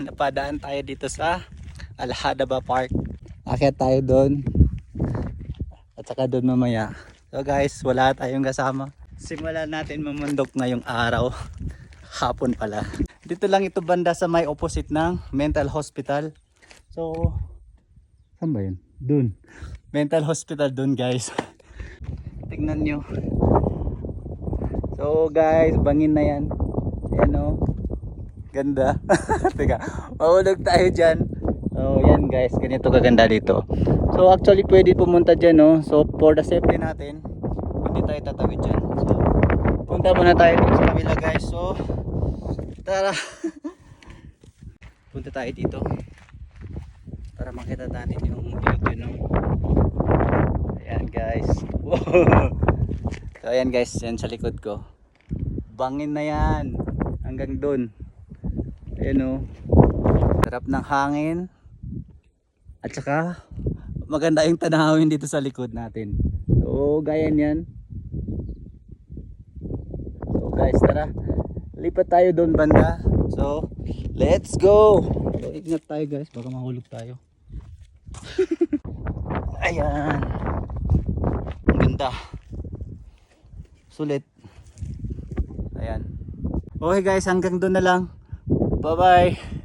napadaan tayo dito sa Alhadaba Park. Akyat tayo doon at saka doon mamaya. So guys, wala tayong kasama. Simulan natin mamundok ngayong araw. Hapon pala. Dito lang ito banda sa may opposite ng mental hospital. So, saan ba yun? Doon. Mental hospital doon guys. Tingnan nyo. So guys, bangin na yan. Ayan o. Ganda. Teka, mahulog tayo dyan. So yan guys, ganito kaganda dito. So actually pwede pumunta dyan no. So for the safety natin, hindi tayo tatawid dyan. So punta muna tayo dito sa kabila guys. So tara. Punta tayo dito para makita natin yung view no. Ayan guys. So ayan guys, yan sa likod ko. Bangin na yan hanggang doon. Ayan o. Sarap ng hangin. At saka maganda yung tanawin dito sa likod natin. So gaya niyan. So guys, tara. Lipat tayo doon banda. So let's go. So ingat tayo guys, baka mahulog tayo. Ayan. Ang ganda. Sulit. Ayan. Okay guys, hanggang doon na lang. Bye bye.